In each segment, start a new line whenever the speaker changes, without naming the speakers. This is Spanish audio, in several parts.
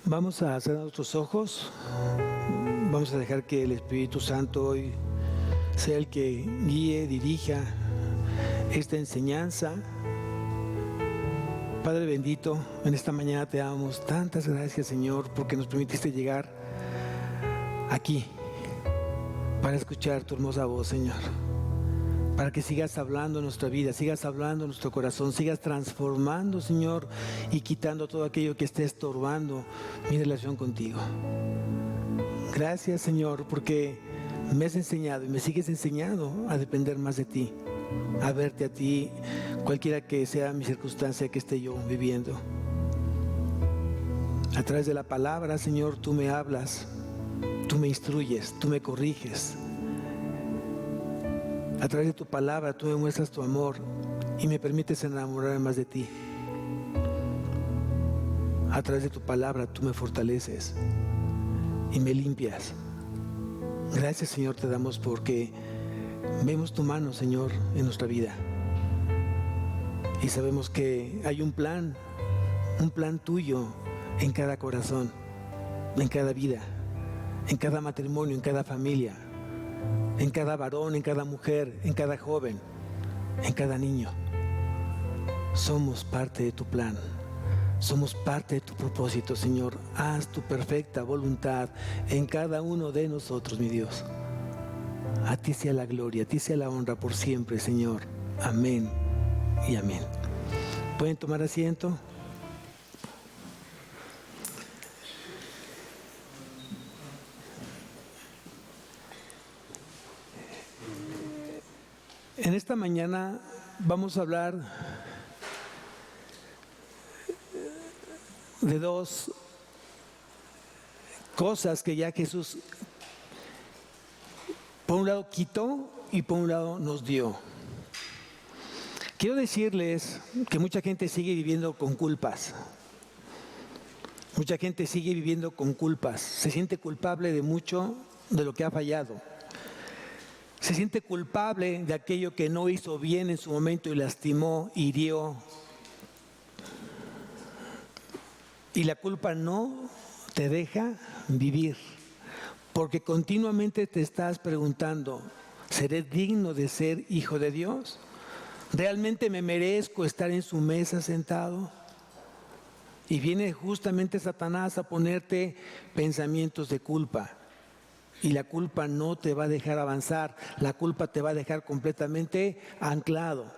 Vamos a cerrar nuestros ojos, vamos a dejar que el Espíritu Santo hoy sea el que guíe, dirija esta enseñanza. Padre bendito, en esta mañana te damos tantas gracias, Señor, porque nos permitiste llegar aquí para escuchar tu hermosa voz, Señor. Para que sigas hablando en nuestra vida, sigas hablando en nuestro corazón, sigas transformando, Señor, y quitando todo aquello que esté estorbando mi relación contigo. Gracias, Señor, porque me has enseñado y me sigues enseñando a depender más de ti, a verte a ti, cualquiera que sea mi circunstancia que esté yo viviendo. A través de la palabra, Señor, tú me hablas, tú me instruyes, tú me corriges. A través de tu palabra tú me muestras tu amor y me permites enamorarme más de ti. A través de tu palabra tú me fortaleces y me limpias. Gracias, Señor, te damos porque vemos tu mano, Señor, en nuestra vida. Y sabemos que hay un plan tuyo en cada corazón, en cada vida, en cada matrimonio, en cada familia, en cada varón, en cada mujer, en cada joven, en cada niño. Somos parte de tu plan, somos parte de tu propósito, Señor. Haz tu perfecta voluntad en cada uno de nosotros, mi Dios. A ti sea la gloria, a ti sea la honra por siempre, Señor. Amén y amén. ¿Pueden tomar asiento? En esta mañana vamos a hablar de dos cosas que ya Jesús, por un lado, quitó y por un lado nos dio. Quiero decirles que mucha gente sigue viviendo con culpas. Mucha gente sigue viviendo con culpas. Se siente culpable de mucho de lo que ha fallado. Se siente culpable de aquello que no hizo bien en su momento y lastimó, hirió. Y la culpa no te deja vivir, porque continuamente te estás preguntando, ¿seré digno de ser hijo de Dios? ¿Realmente me merezco estar en su mesa sentado? Y viene justamente Satanás a ponerte pensamientos de culpa. Y la culpa no te va a dejar avanzar, la culpa te va a dejar completamente anclado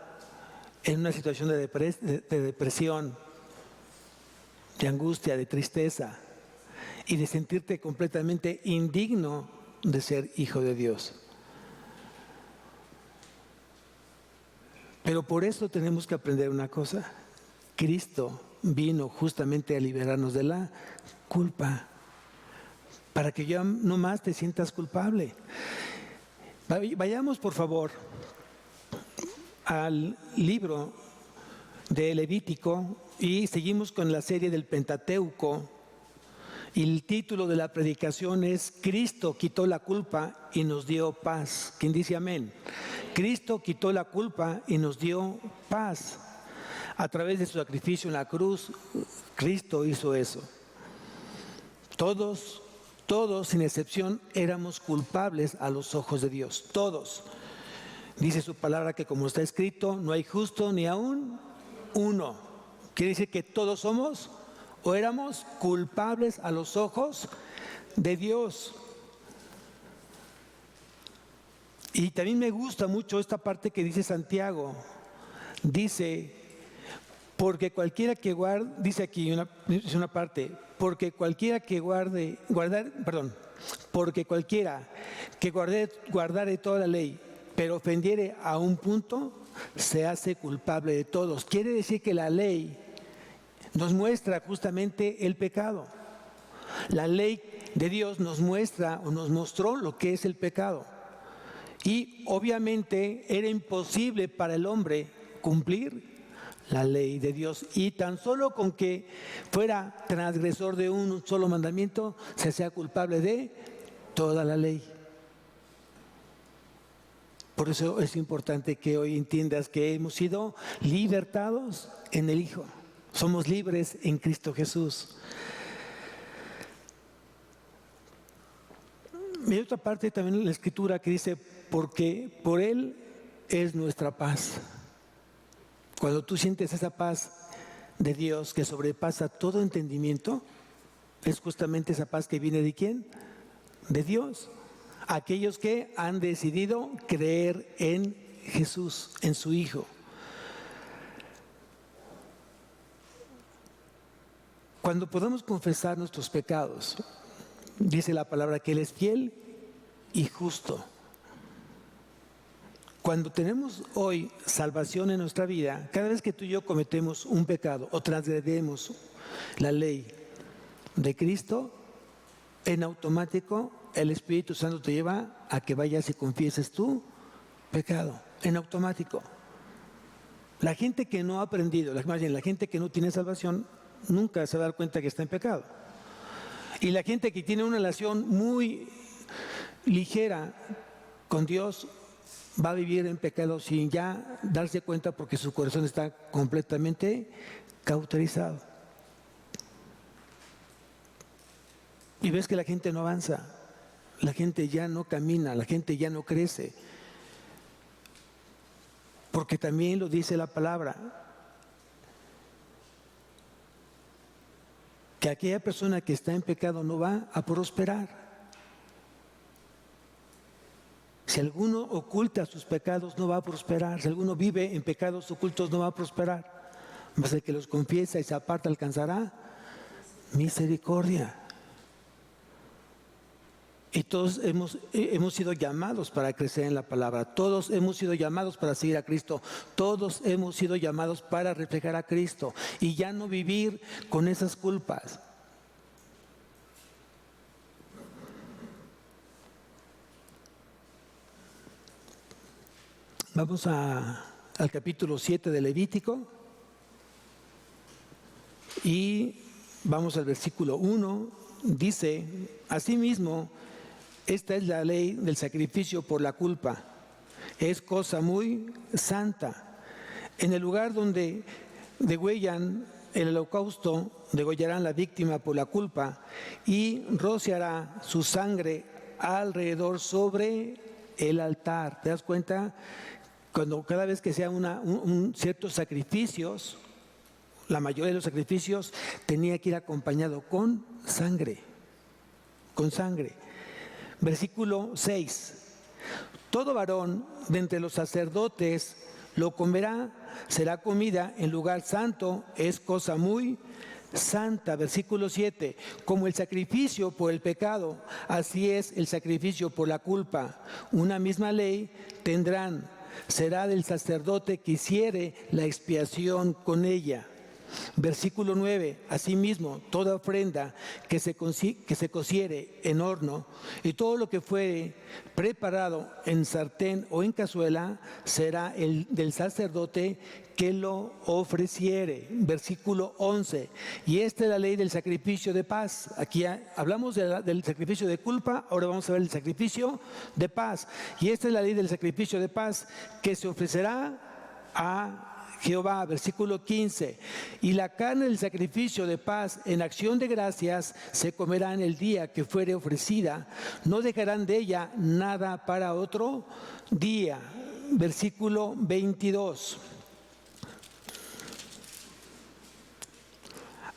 en una situación de depresión, de angustia, de tristeza y de sentirte completamente indigno de ser hijo de Dios. Pero por eso tenemos que aprender una cosa. Cristo vino justamente a liberarnos de la culpa, para que ya no más te sientas culpable. Vayamos, por favor, al libro de Levítico y seguimos con la serie del Pentateuco. Y el título de la predicación es Cristo quitó la culpa y nos dio paz. ¿Quién dice amén? Cristo quitó la culpa y nos dio paz. A través de su sacrificio en la cruz, Cristo hizo eso. Todos, sin excepción, éramos culpables a los ojos de Dios. Todos. Dice su palabra que como está escrito, no hay justo ni aún uno. Quiere decir que todos somos o éramos culpables a los ojos de Dios. Y también me gusta mucho esta parte que dice Santiago. Dice, porque cualquiera que guarde, dice aquí una parte, porque cualquiera que porque cualquiera que guardare toda la ley, pero ofendiere a un punto, se hace culpable de todos. Quiere decir que la ley nos muestra justamente el pecado. La ley de Dios nos muestra o nos mostró lo que es el pecado. Y obviamente era imposible para el hombre cumplir la ley de Dios. Y tan solo con que fuera transgresor de un solo mandamiento, se hacía culpable de toda la ley. Por eso es importante que hoy entiendas que hemos sido libertados en el Hijo. Somos libres en Cristo Jesús. Hay otra parte también en la Escritura que dice, porque por Él es nuestra paz. Cuando tú sientes esa paz de Dios que sobrepasa todo entendimiento, es justamente esa paz que viene ¿de quién? De Dios. Aquellos que han decidido creer en Jesús, en su Hijo. Cuando podemos confesar nuestros pecados, dice la palabra que Él es fiel y justo. Cuando tenemos hoy salvación en nuestra vida, cada vez que tú y yo cometemos un pecado o transgredemos la ley de Cristo, en automático el Espíritu Santo te lleva a que vayas y confieses tu pecado, en automático. La gente que no ha aprendido, más bien la gente que no tiene salvación, nunca se va a dar cuenta que está en pecado. Y la gente que tiene una relación muy ligera con Dios va a vivir en pecado sin ya darse cuenta porque su corazón está completamente cauterizado. Y ves que la gente no avanza, la gente ya no camina, la gente ya no crece. Porque también lo dice la palabra, que aquella persona que está en pecado no va a prosperar. Si alguno oculta sus pecados, no va a prosperar. Si alguno vive en pecados ocultos, no va a prosperar. Mas el que los confiesa y se aparta alcanzará misericordia. Y todos hemos sido llamados para crecer en la palabra. Todos hemos sido llamados para seguir a Cristo. Todos hemos sido llamados para reflejar a Cristo. Y ya no vivir con esas culpas. Vamos al capítulo 7 de Levítico. Y vamos al versículo 1. Dice, asimismo, esta es la ley del sacrificio por la culpa. Es cosa muy santa. En el lugar donde degüellan el holocausto, degollarán la víctima por la culpa y rociará su sangre alrededor sobre el altar. ¿Te das cuenta? Cada vez que sea ciertos sacrificios, la mayoría de los sacrificios tenía que ir acompañado con sangre. Con sangre. Versículo 6. Todo varón de entre los sacerdotes lo comerá, será comida en lugar santo, es cosa muy santa. Versículo 7. Como el sacrificio por el pecado, así es el sacrificio por la culpa. Una misma ley tendrán, será del sacerdote que hiciere la expiación con ella. Versículo 9, asimismo, toda ofrenda que se cociere en horno y todo lo que fuere preparado en sartén o en cazuela será el del sacerdote que lo ofreciere. Versículo 11, y esta es la ley del sacrificio de paz. Aquí hablamos del sacrificio de culpa, ahora vamos a ver el sacrificio de paz. Y esta es la ley del sacrificio de paz que se ofrecerá a Jehová. Versículo 15, y la carne del sacrificio de paz en acción de gracias se comerá en el día que fuere ofrecida, no dejarán de ella nada para otro día. Versículo 22.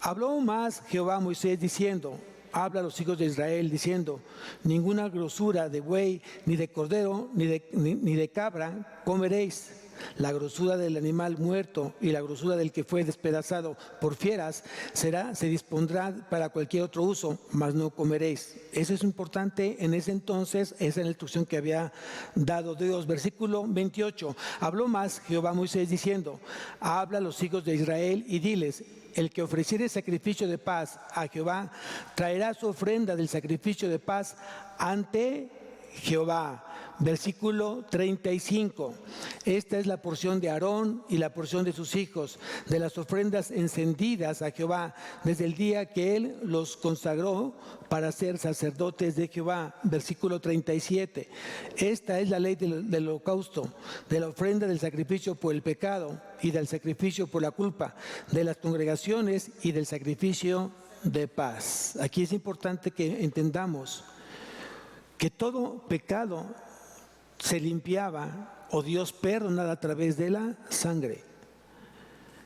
Habló más Jehová a Moisés diciendo, habla a los hijos de Israel diciendo, ninguna grosura de buey, ni de cordero, ni de cabra comeréis. La grosura del animal muerto y la grosura del que fue despedazado por fieras se dispondrá para cualquier otro uso, mas no comeréis. Eso es importante en ese entonces, esa es la instrucción que había dado Dios. Versículo 28. Habló más Jehová a Moisés diciendo, habla a los hijos de Israel y diles, el que ofreciere sacrificio de paz a Jehová traerá su ofrenda del sacrificio de paz ante Jehová. Versículo 35. Esta es la porción de Aarón y la porción de sus hijos, de las ofrendas encendidas a Jehová, desde el día que él los consagró para ser sacerdotes de Jehová. Versículo 37. Esta es la ley del holocausto, de la ofrenda del sacrificio por el pecado y del sacrificio por la culpa, de las congregaciones y del sacrificio de paz. Aquí es importante que entendamos que todo pecado se limpiaba o Dios perdonaba a través de la sangre.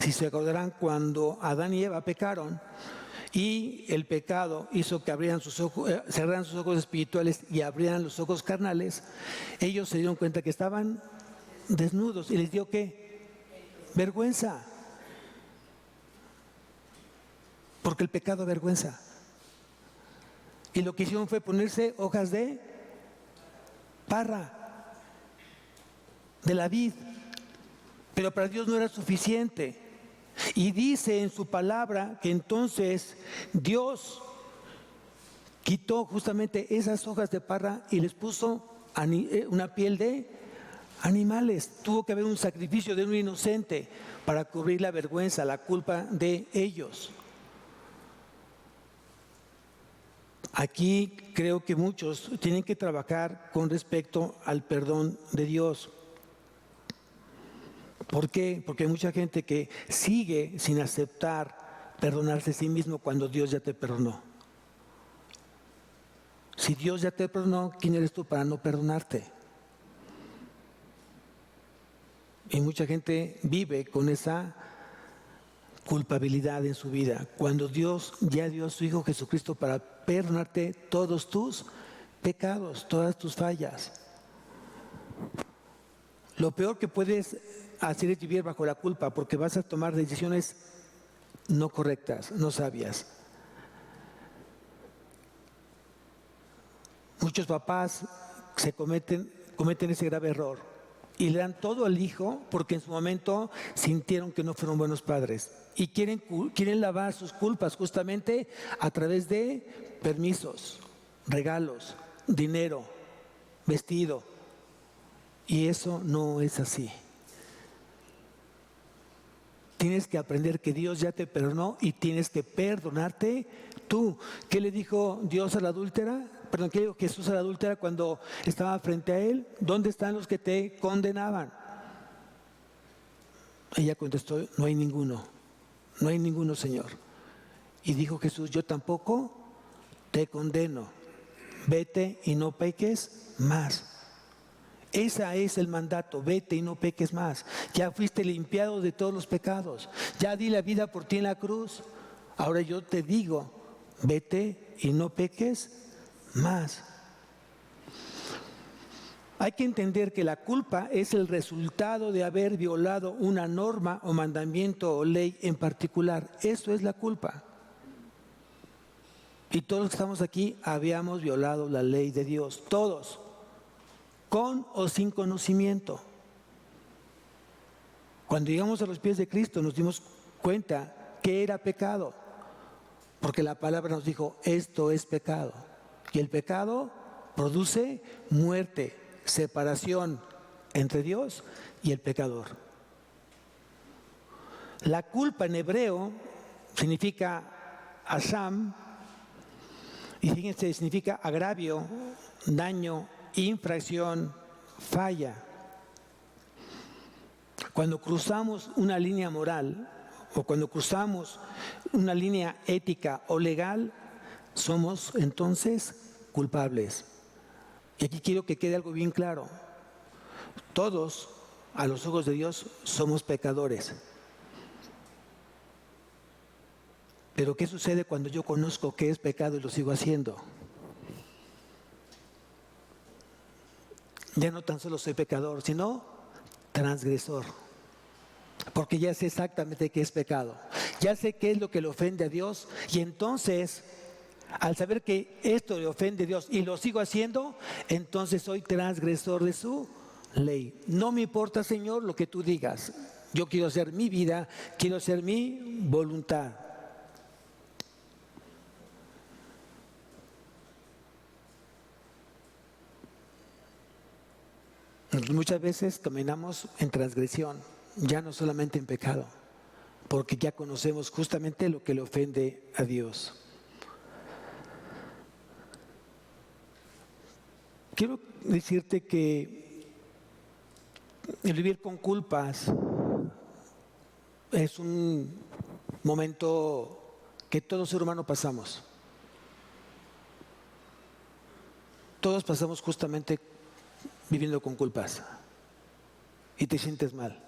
Si se acordarán, cuando Adán y Eva pecaron y el pecado hizo que abrieran sus ojos, cerraran sus ojos espirituales y abrieran los ojos carnales, ellos se dieron cuenta que estaban desnudos y les dio ¿qué? Vergüenza. Porque el pecado avergüenza. Y lo que hicieron fue ponerse hojas de parra, de la vid. Pero para Dios no era suficiente. Y dice en su palabra que entonces Dios quitó justamente esas hojas de parra y les puso una piel de animales. Tuvo que haber un sacrificio de un inocente para cubrir la vergüenza, la culpa de ellos. Aquí creo que muchos tienen que trabajar con respecto al perdón de Dios. ¿Por qué? Porque hay mucha gente que sigue sin aceptar perdonarse a sí mismo cuando Dios ya te perdonó. Si Dios ya te perdonó, ¿quién eres tú para no perdonarte? Y mucha gente vive con esa culpabilidad en su vida, cuando Dios ya dio a su Hijo Jesucristo para perdonarte todos tus pecados, todas tus fallas. Lo peor que puedes hacer es vivir bajo la culpa, porque vas a tomar decisiones no correctas, no sabias. Muchos papás cometen ese grave error y le dan todo al hijo porque en su momento sintieron que no fueron buenos padres y quieren lavar sus culpas justamente a través de permisos, regalos, dinero, vestido. Y eso no es así. Tienes que aprender que Dios ya te perdonó y tienes que perdonarte tú. ¿Qué le dijo Dios a la adúltera? Perdón, ¿qué dijo Jesús a la adúltera cuando estaba frente a él? ¿Dónde están los que te condenaban? Ella contestó, no hay ninguno, Señor. Y dijo Jesús, yo tampoco te condeno. Vete y no peques más. Ese es el mandato, vete y no peques más. Ya fuiste limpiado de todos los pecados. Ya di la vida por ti en la cruz. Ahora yo te digo, vete y no peques más. Hay que entender que la culpa es el resultado de haber violado una norma o mandamiento o ley en particular. Eso es la culpa. Y todos los que estamos aquí habíamos violado la ley de Dios, todos, con o sin conocimiento. Cuando llegamos a los pies de Cristo nos dimos cuenta que era pecado, porque la palabra nos dijo, esto es pecado. Y el pecado produce muerte, separación entre Dios y el pecador. La culpa en hebreo significa asham, y fíjense, significa agravio, daño, infracción, falla. Cuando cruzamos una línea moral o cuando cruzamos una línea ética o legal, somos entonces culpables. Y aquí quiero que quede algo bien claro. Todos, a los ojos de Dios, somos pecadores. Pero ¿qué sucede cuando yo conozco qué es pecado y lo sigo haciendo? Ya no tan solo soy pecador, sino transgresor. Porque ya sé exactamente qué es pecado. Ya sé qué es lo que le ofende a Dios. Y entonces, al saber que esto le ofende a Dios y lo sigo haciendo, entonces soy transgresor de su ley. No me importa, Señor, lo que tú digas. Yo quiero hacer mi vida, quiero hacer mi voluntad. Muchas veces caminamos en transgresión, ya no solamente en pecado, porque ya conocemos justamente lo que le ofende a Dios. Quiero decirte que el vivir con culpas es un momento que todo ser humano pasamos. Todos pasamos justamente viviendo con culpas y te sientes mal.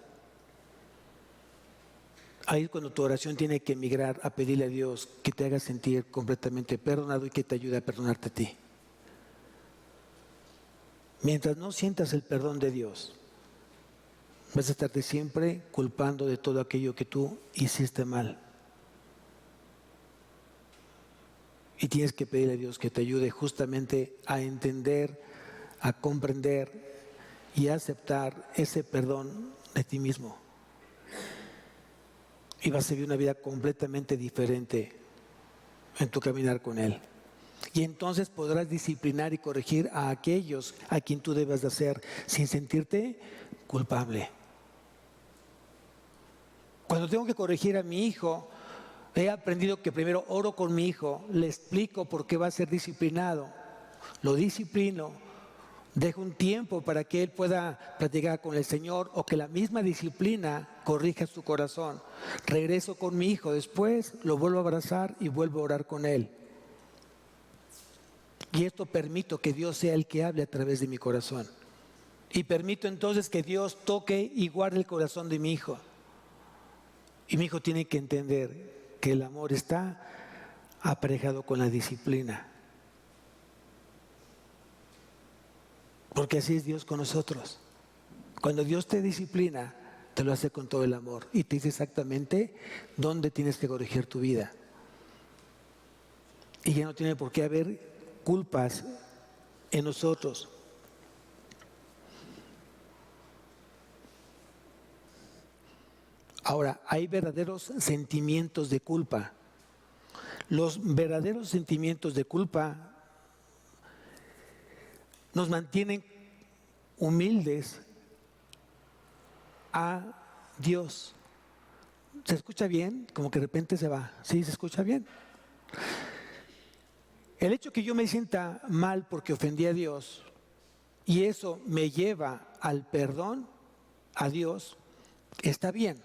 Ahí es cuando tu oración tiene que migrar a pedirle a Dios que te haga sentir completamente perdonado y que te ayude a perdonarte a ti. Mientras no sientas el perdón de Dios, vas a estarte siempre culpando de todo aquello que tú hiciste mal. Y tienes que pedirle a Dios que te ayude justamente a entender, a comprender y a aceptar ese perdón de ti mismo. Y vas a vivir una vida completamente diferente en tu caminar con Él. Y entonces podrás disciplinar y corregir a aquellos a quien tú debes de hacer sin sentirte culpable. Cuando tengo que corregir a mi hijo, he aprendido que primero oro con mi hijo, le explico por qué va a ser disciplinado, lo disciplino, dejo un tiempo para que él pueda platicar con el Señor o que la misma disciplina corrija su corazón. Regreso con mi hijo, después lo vuelvo a abrazar y vuelvo a orar con él. Y esto permito que Dios sea el que hable a través de mi corazón. Y permito entonces que Dios toque y guarde el corazón de mi hijo. Y mi hijo tiene que entender que el amor está aparejado con la disciplina. Porque así es Dios con nosotros. Cuando Dios te disciplina, te lo hace con todo el amor y te dice exactamente dónde tienes que corregir tu vida. Y ya no tiene por qué haber culpas en nosotros. Ahora, hay verdaderos sentimientos de culpa. Los verdaderos sentimientos de culpa nos mantienen humildes a Dios. ¿Se escucha bien? Como que de repente se va. ¿Sí se escucha bien? El hecho que yo me sienta mal porque ofendí a Dios y eso me lleva al perdón a Dios, está bien.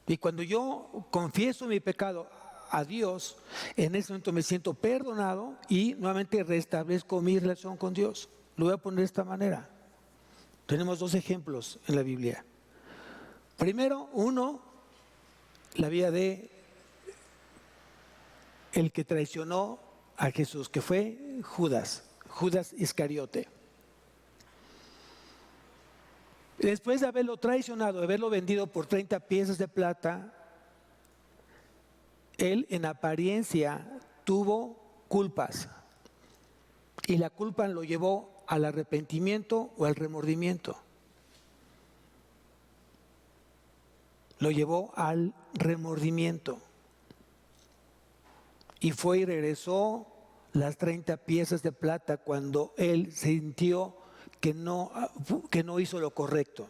Y cuando yo confieso mi pecado a Dios, en ese momento me siento perdonado y nuevamente restablezco mi relación con Dios. Lo voy a poner de esta manera. Tenemos dos ejemplos en la Biblia. Primero, uno, la vida de el que traicionó a Jesús, que fue Judas Iscariote. Después de haberlo traicionado, de haberlo vendido por 30 piezas de plata, él en apariencia tuvo culpas. Y la culpa lo llevó al arrepentimiento o al remordimiento. Lo llevó al remordimiento. Y fue y regresó las 30 piezas de plata cuando él sintió que no hizo lo correcto.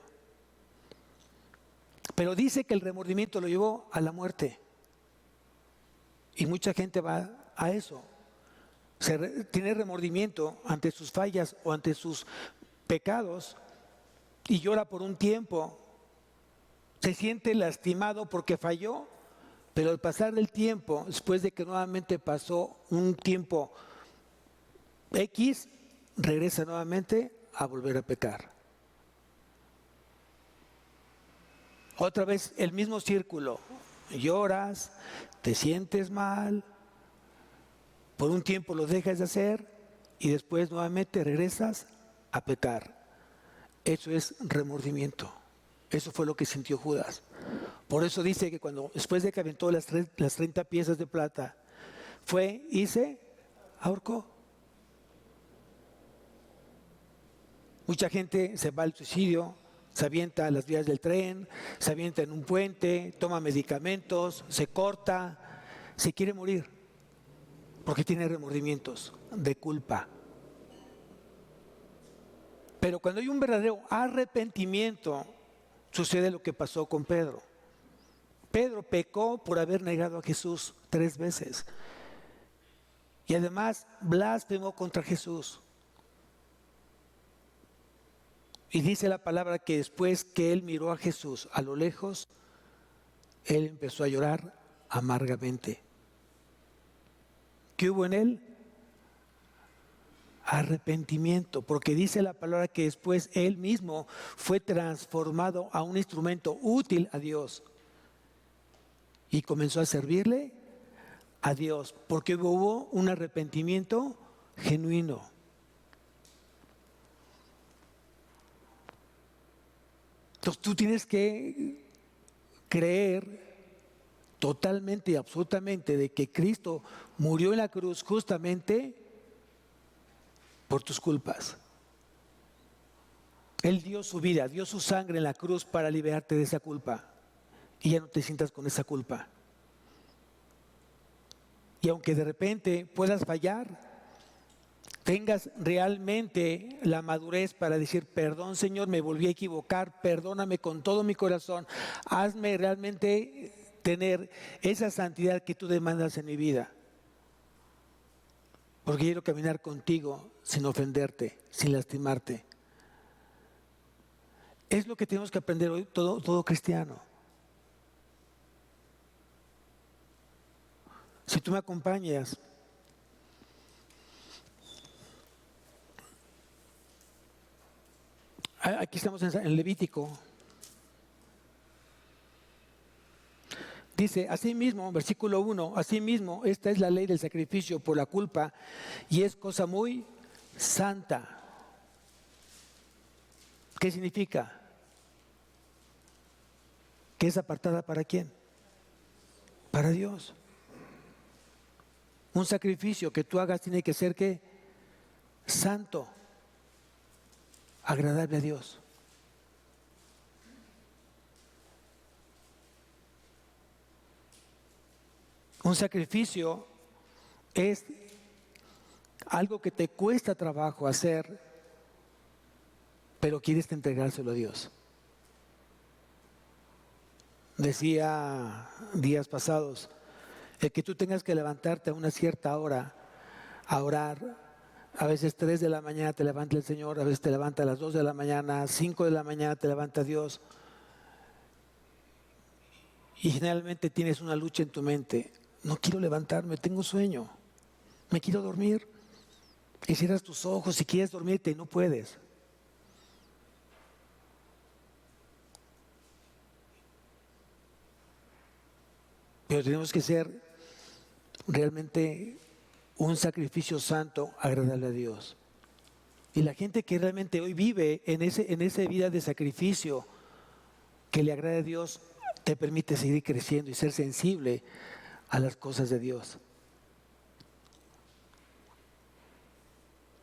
Pero dice que el remordimiento lo llevó a la muerte. Y mucha gente va a eso. Tiene remordimiento ante sus fallas o ante sus pecados y llora por un tiempo. Se siente lastimado porque falló, pero al pasar del tiempo, después de que nuevamente pasó un tiempo X, regresa nuevamente a volver a pecar. Otra vez el mismo círculo. Lloras, te sientes mal, por un tiempo lo dejas de hacer y después nuevamente regresas a pecar. Eso es remordimiento. Eso fue lo que sintió Judas. Por eso dice que cuando después de que aventó las 30 piezas de plata, fue y se ahorcó. Mucha gente se va al suicidio, se avienta a las vías del tren, se avienta en un puente, toma medicamentos, se corta, se quiere morir, porque tiene remordimientos de culpa. Pero cuando hay un verdadero arrepentimiento, sucede lo que pasó con Pedro. Pedro pecó por haber negado a Jesús 3 veces. Y además blasfemó contra Jesús. Y dice la palabra que después que él miró a Jesús a lo lejos, él empezó a llorar amargamente. ¿Qué hubo en él? arrepentimiento, porque dice la palabra que después Él mismo fue transformado a un instrumento útil a Dios y comenzó a servirle a Dios, porque hubo un arrepentimiento genuino. Entonces tú tienes que creer totalmente y absolutamente de que Cristo murió en la cruz justamente por tus culpas. Él dio su vida, dio su sangre en la cruz para liberarte de esa culpa y ya no te sientas con esa culpa. Y aunque de repente puedas fallar, tengas realmente la madurez para decir: perdón, Señor, me volví a equivocar, perdóname con todo mi corazón, hazme realmente tener esa santidad que tú demandas en mi vida, porque quiero caminar contigo sin ofenderte, sin lastimarte. Es lo que tenemos que aprender hoy todo cristiano. Si tú me acompañas, aquí estamos en Levítico. Dice, asimismo, versículo 1, asimismo, esta es la ley del sacrificio por la culpa y es cosa muy santa. ¿Qué significa? ¿Que es apartada para quién? Para Dios. Un sacrificio que tú hagas tiene que ser ¿qué? Santo, agradable a Dios. Un sacrificio es algo que te cuesta trabajo hacer, pero quieres entregárselo a Dios. Decía días pasados, el que tú tengas que levantarte a una cierta hora a orar, a veces 3 de la mañana te levanta el Señor, a veces te levanta a las 2 de la mañana, 5 de la mañana te levanta Dios. Y generalmente tienes una lucha en tu mente. No quiero levantarme, tengo sueño, me quiero dormir. Y cierras tus ojos y quieres dormirte y no puedes. Pero tenemos que ser realmente un sacrificio santo, agradable a Dios. Y la gente que realmente hoy vive en esa vida de sacrificio que le agrada a Dios, te permite seguir creciendo y ser sensible a las cosas de Dios.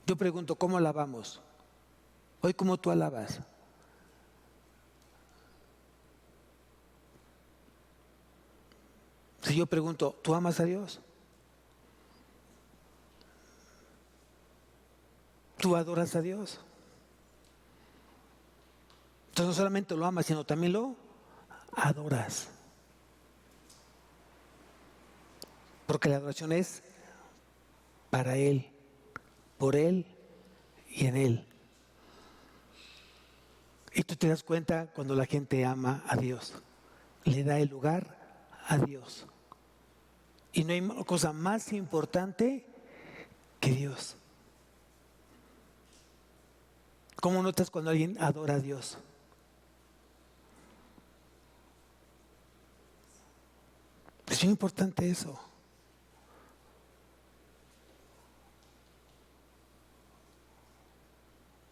Yo pregunto, ¿cómo alabamos? Hoy, ¿cómo tú alabas? Si yo pregunto, ¿tú amas a Dios? ¿Tú adoras a Dios? Entonces no solamente lo amas, sino también lo adoras. Porque la adoración es para Él, por Él y en Él. Y tú te das cuenta cuando la gente ama a Dios, le da el lugar a Dios. Y no hay cosa más importante que Dios. ¿Cómo notas cuando alguien adora a Dios? Es muy importante eso.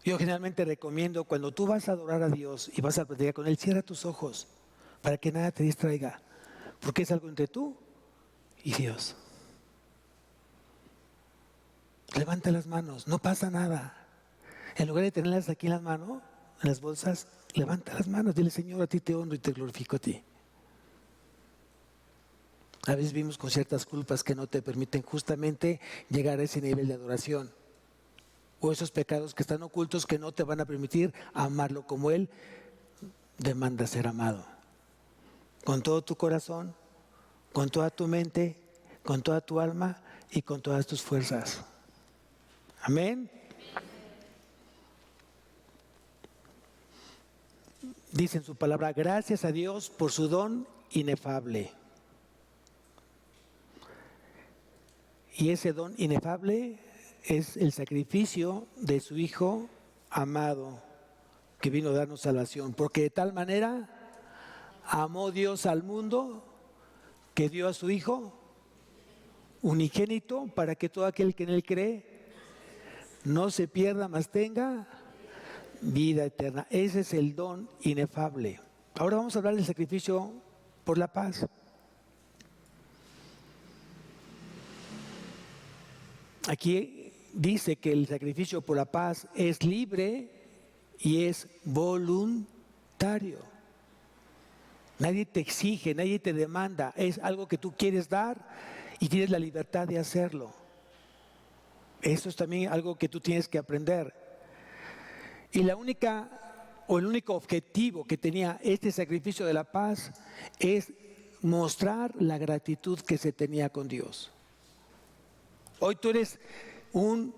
Yo generalmente recomiendo, cuando tú vas a adorar a Dios y vas a platicar con Él, cierra tus ojos para que nada te distraiga, porque es algo entre tú y Dios. Levanta las manos, no pasa nada. En lugar de tenerlas aquí en las manos, en las bolsas, levanta las manos, dile: Señor, a ti te honro y te glorifico a ti. A veces vivimos con ciertas culpas que no te permiten justamente llegar a ese nivel de adoración. O esos pecados que están ocultos que no te van a permitir amarlo como Él demanda ser amado. Con todo tu corazón, con toda tu mente, con toda tu alma y con todas tus fuerzas. Amén. Dice en su palabra: gracias a Dios por su don inefable. Y ese don inefable es el sacrificio de su Hijo amado, que vino a darnos salvación. Porque de tal manera amó Dios al mundo, que dio a su Hijo unigénito, para que todo aquel que en Él cree no se pierda, mas tenga vida eterna. Ese es el don inefable. Ahora vamos a hablar del sacrificio por la paz. Aquí dice que el sacrificio por la paz es libre y es voluntario. Nadie te exige, nadie te demanda. Es algo que tú quieres dar y tienes la libertad de hacerlo. Eso es también algo que tú tienes que aprender. Y el único objetivo que tenía este sacrificio de la paz es mostrar la gratitud que se tenía con Dios. Hoy tú eres un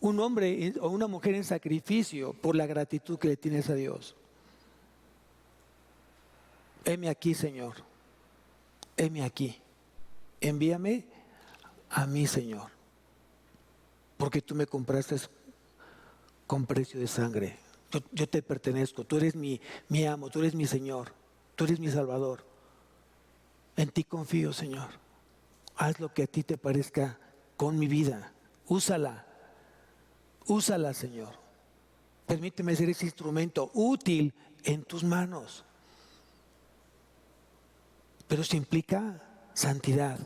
hombre o una mujer en sacrificio por la gratitud que le tienes a Dios. Heme aquí, Señor. Heme aquí. Envíame a mí, Señor. Porque tú me compraste con precio de sangre. Yo te pertenezco. Tú eres mi amo. Tú eres mi Señor. Tú eres mi Salvador. En ti confío, Señor. Haz lo que a ti te parezca con mi vida. Úsala. Úsala, Señor. Permíteme ser ese instrumento útil en tus manos. Pero eso implica santidad,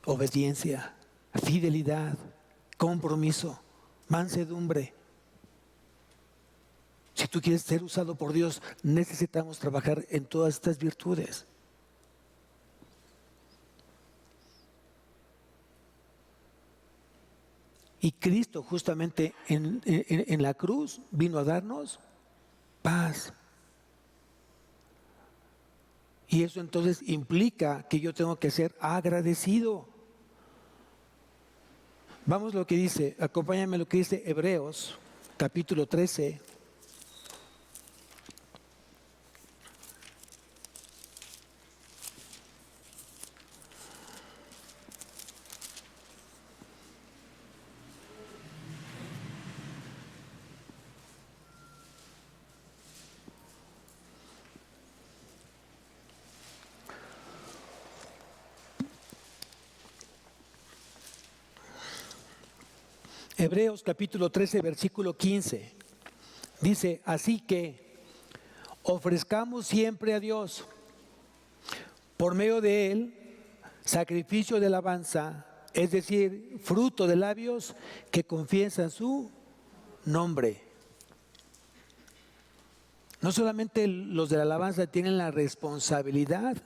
obediencia, fidelidad, compromiso, mansedumbre. Si tú quieres ser usado por Dios, necesitamos trabajar en todas estas virtudes. Y Cristo justamente en la cruz vino a darnos paz. Y eso entonces implica que yo tengo que ser agradecido. Vamos a lo que dice, acompáñame a lo que dice Hebreos, capítulo 13. Hebreos capítulo 13, versículo 15. Dice, así que ofrezcamos siempre a Dios, por medio de Él, sacrificio de alabanza, es decir, fruto de labios que confiesan su nombre. No solamente los de la alabanza tienen la responsabilidad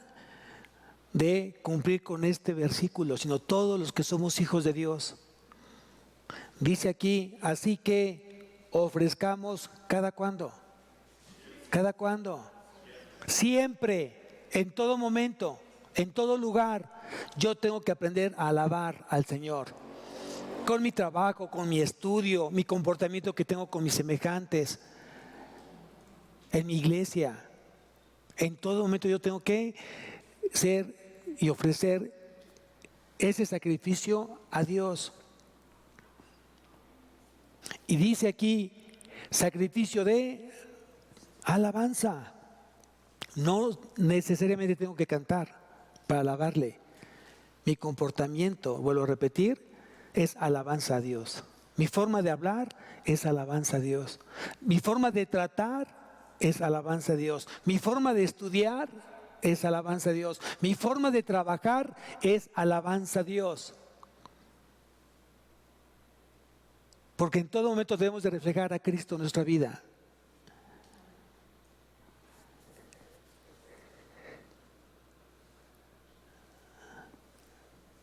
de cumplir con este versículo, sino todos los que somos hijos de Dios. Dice aquí, así que ofrezcamos ¿cada cuándo? ¿Cada cuándo? Siempre, en todo momento, en todo lugar. Yo tengo que aprender a alabar al Señor. Con mi trabajo, con mi estudio, mi comportamiento que tengo con mis semejantes, en mi iglesia. En todo momento yo tengo que ser y ofrecer ese sacrificio a Dios. Y dice aquí, sacrificio de alabanza. No necesariamente tengo que cantar para alabarle. Mi comportamiento, vuelvo a repetir, es alabanza a Dios. Mi forma de hablar es alabanza a Dios. Mi forma de tratar es alabanza a Dios. Mi forma de estudiar es alabanza a Dios. Mi forma de trabajar es alabanza a Dios. Porque en todo momento debemos de reflejar a Cristo en nuestra vida.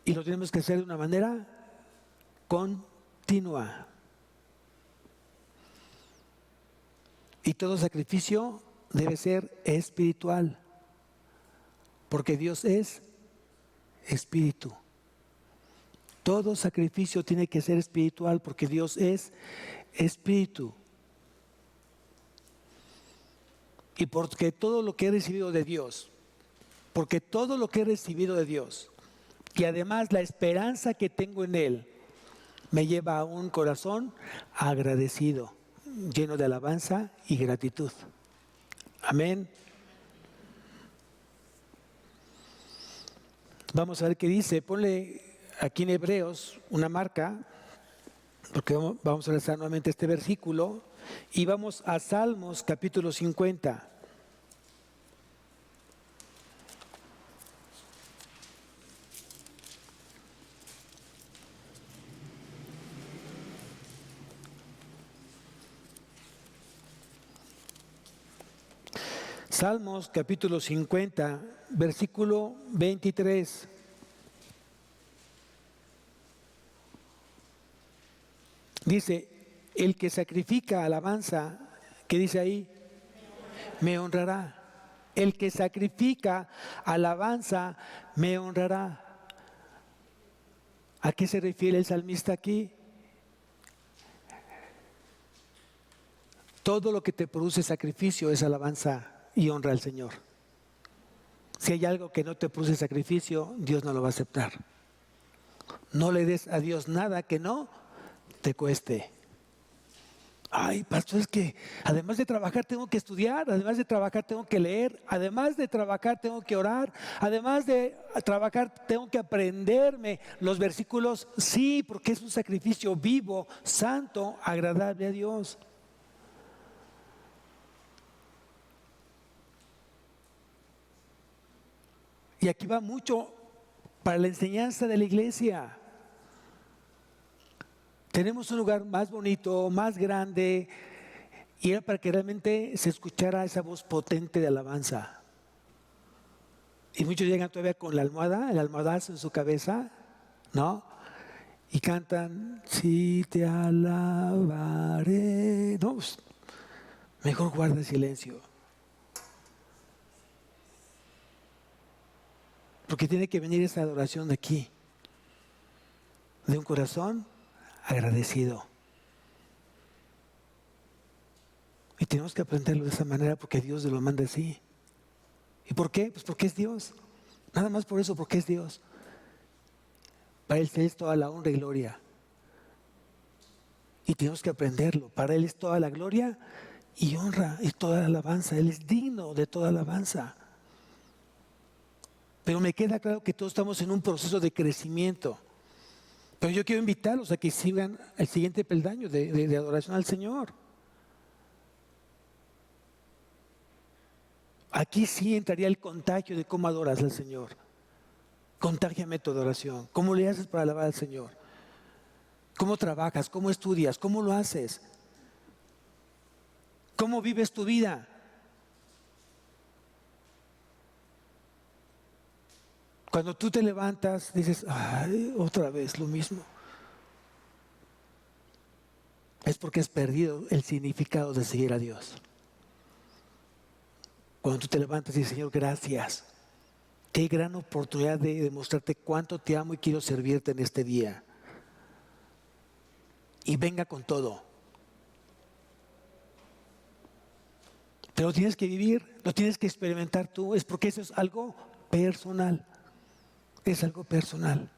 Y lo tenemos que hacer de una manera continua. Y todo sacrificio debe ser espiritual. Porque Dios es espíritu. Todo sacrificio tiene que ser espiritual porque Dios es espíritu. Y porque todo lo que he recibido de Dios, Y además la esperanza que tengo en Él me lleva a un corazón agradecido, lleno de alabanza y gratitud. Amén. Vamos a ver qué dice. Ponle aquí en Hebreos una marca, porque vamos a rezar nuevamente este versículo. Y vamos a Salmos capítulo 50. Salmos capítulo 50, versículo 23. Dice, el que sacrifica alabanza, ¿qué dice ahí? Me honrará. El que sacrifica alabanza, me honrará. ¿A qué se refiere el salmista aquí? Todo lo que te produce sacrificio es alabanza y honra al Señor. Si hay algo que no te produce sacrificio, Dios no lo va a aceptar. No le des a Dios nada que no te cueste. Ay, pastor, es que además de trabajar tengo que estudiar, además de trabajar tengo que leer, además de trabajar tengo que orar, además de trabajar tengo que aprenderme los versículos. Sí, porque es un sacrificio vivo, santo, agradable a Dios. Y aquí va mucho para la enseñanza de la iglesia. Tenemos un lugar más bonito, más grande, y era para que realmente se escuchara esa voz potente de alabanza. Y muchos llegan todavía con la almohada, el almohadazo en su cabeza, ¿no? Y cantan, si te alabaré. No, pues, mejor guarda silencio. Porque tiene que venir esa adoración de aquí, de un corazón agradecido. Y tenemos que aprenderlo de esa manera porque Dios lo manda así. ¿Y por qué? Pues porque es Dios. Nada más por eso, porque es Dios. Para Él es toda la honra y gloria. Y tenemos que aprenderlo. Para Él es toda la gloria y honra y toda la alabanza. Él es digno de toda alabanza. Pero me queda claro que todos estamos en un proceso de crecimiento. Pero yo quiero invitarlos a que sigan el siguiente peldaño de adoración al Señor. Aquí sí entraría el contagio de cómo adoras al Señor. Contágiame tu adoración. ¿Cómo le haces para alabar al Señor? ¿Cómo trabajas? ¿Cómo estudias? ¿Cómo lo haces? ¿Cómo vives tu vida? Cuando tú te levantas, dices, ay, otra vez lo mismo. Es porque has perdido el significado de seguir a Dios. Cuando tú te levantas y dices, Señor, gracias. Qué gran oportunidad de demostrarte cuánto te amo y quiero servirte en este día. Y venga con todo. Pero lo tienes que vivir, lo tienes que experimentar tú. Es porque eso es algo personal. Es algo personal.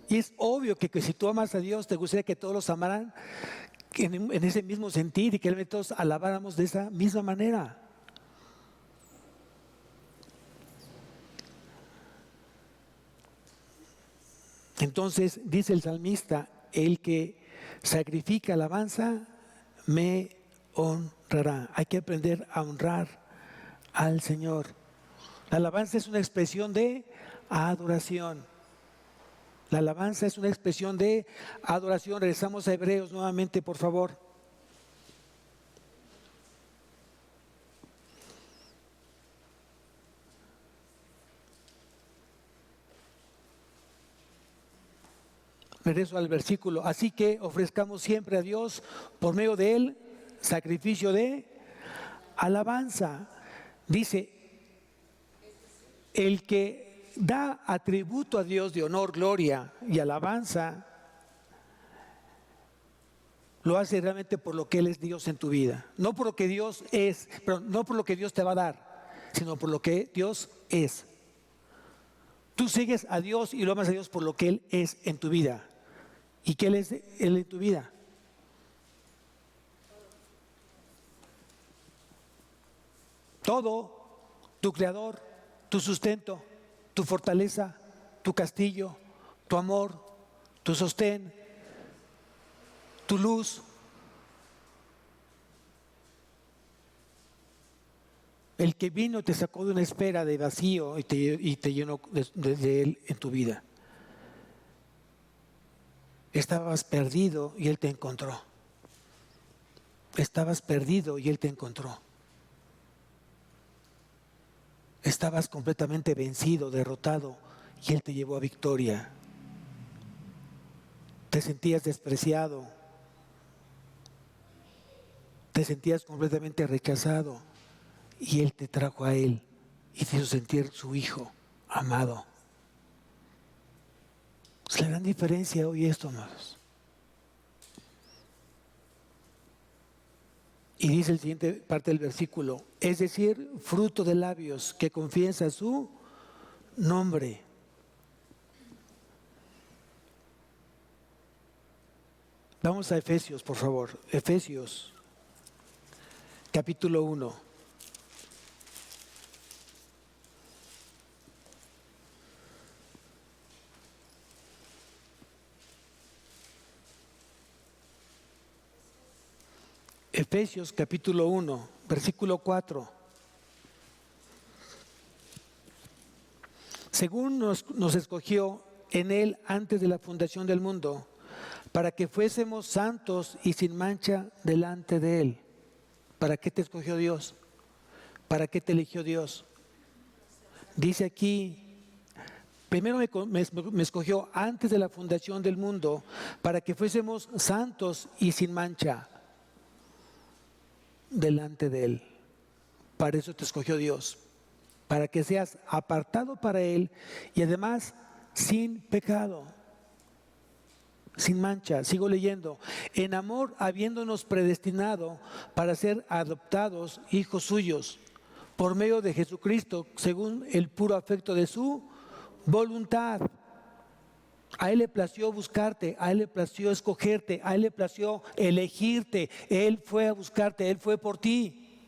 Y es obvio que si tú amas a Dios, te gustaría que todos los amaran en ese mismo sentir y que todos alabáramos de esa misma manera. Entonces dice el salmista, el que sacrifica alabanza me honrará. Hay que aprender a honrar al Señor. La alabanza es una expresión de adoración. La alabanza es una expresión de adoración. Regresamos a Hebreos nuevamente, por favor. Regreso al versículo. Así que ofrezcamos siempre a Dios por medio de Él sacrificio de alabanza. Dice, el que da atributo a Dios de honor, gloria y alabanza, lo hace realmente por lo que Él es Dios en tu vida. No por lo que Dios es, pero no por lo que Dios te va a dar, sino por lo que Dios es. Tú sigues a Dios y lo amas a Dios por lo que Él es en tu vida. ¿Y qué Él es Él en tu vida? Todo, tu creador, tu sustento, tu fortaleza, tu castillo, tu amor, tu sostén, tu luz. El que vino te sacó de una espera de vacío y te llenó de Él en tu vida. Estabas perdido y Él te encontró. Estabas perdido y Él te encontró. Estabas completamente vencido, derrotado, y Él te llevó a victoria. Te sentías despreciado. Te sentías completamente rechazado. Y Él te trajo a Él y te hizo sentir su hijo amado. Es la gran diferencia hoy esto, amados. Y dice el siguiente parte del versículo, es decir, fruto de labios que confiesa su nombre. Vamos a Efesios, por favor. Efesios, capítulo 1. Efesios capítulo 1, versículo 4. Según nos escogió en Él antes de la fundación del mundo, para que fuésemos santos y sin mancha delante de Él. ¿Para qué te escogió Dios? ¿Para qué te eligió Dios? Dice aquí, primero me escogió antes de la fundación del mundo, para que fuésemos santos y sin mancha delante de Él. Para eso te escogió Dios, para que seas apartado para Él y además sin pecado, sin mancha. Sigo leyendo. En amor, habiéndonos predestinado para ser adoptados hijos suyos por medio de Jesucristo, según el puro afecto de su voluntad. A Él le plació buscarte, a Él le plació escogerte, a Él le plació elegirte. Él fue a buscarte, Él fue por ti.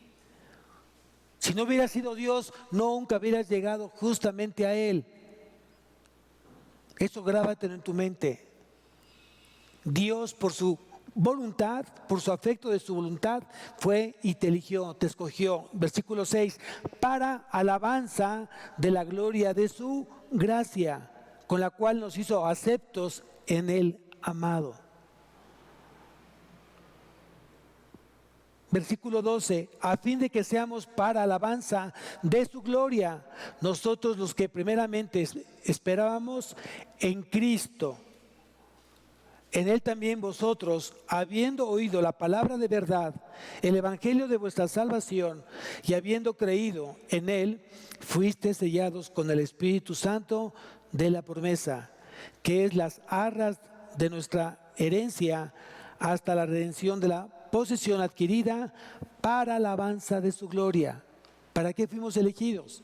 Si no hubiera sido Dios, nunca hubieras llegado justamente a Él. Eso grábatelo en tu mente. Dios, por su voluntad, por su afecto de su voluntad, fue y te eligió, te escogió. Versículo 6, para alabanza de la gloria de su gracia, con la cual nos hizo aceptos en el amado. Versículo 12, a fin de que seamos para alabanza de su gloria, nosotros los que primeramente esperábamos en Cristo. En Él también vosotros, habiendo oído la palabra de verdad, el evangelio de vuestra salvación, y habiendo creído en Él, fuisteis sellados con el Espíritu Santo de la promesa, que es las arras de nuestra herencia hasta la redención de la posesión adquirida para alabanza de su gloria. ¿Para qué fuimos elegidos?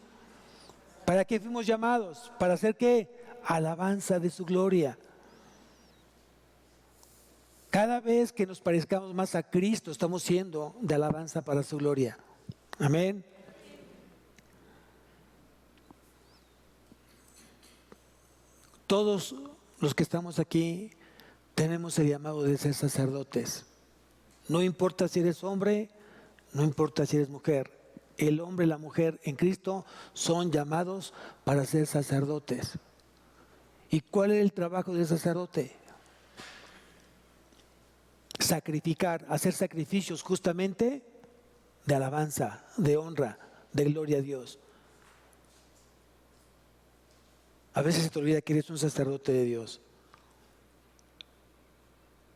¿Para qué fuimos llamados? ¿Para hacer qué? Alabanza de su gloria. Cada vez que nos parezcamos más a Cristo, estamos siendo de alabanza para su gloria. Amén. Todos los que estamos aquí tenemos el llamado de ser sacerdotes. No importa si eres hombre, no importa si eres mujer. El hombre y la mujer en Cristo son llamados para ser sacerdotes. ¿Y cuál es el trabajo del sacerdote? Sacrificar, hacer sacrificios justamente de alabanza, de honra, de gloria a Dios. A veces se te olvida que eres un sacerdote de Dios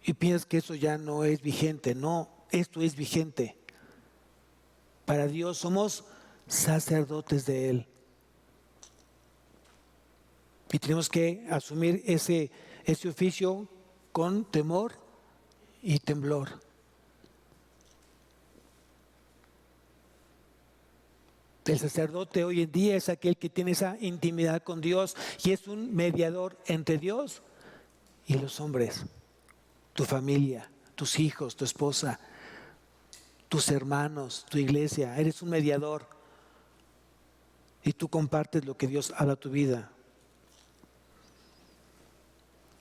y piensas que eso ya no es vigente. No, esto es vigente. Para Dios somos sacerdotes de Él y tenemos que asumir ese oficio con temor y temblor. El sacerdote hoy en día es aquel que tiene esa intimidad con Dios y es un mediador entre Dios y los hombres, tu familia, tus hijos, tu esposa, tus hermanos, tu iglesia. Eres un mediador y tú compartes lo que Dios habla a tu vida.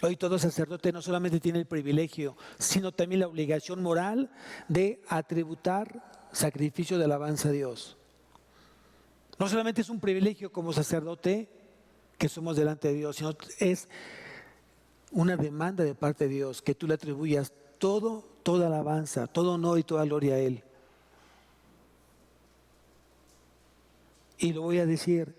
Hoy todo sacerdote no solamente tiene el privilegio, sino también la obligación moral de atributar sacrificio de alabanza a Dios. No solamente es un privilegio como sacerdote que somos delante de Dios, sino es una demanda de parte de Dios que tú le atribuyas toda alabanza, todo honor y toda gloria a Él. Y lo voy a decir,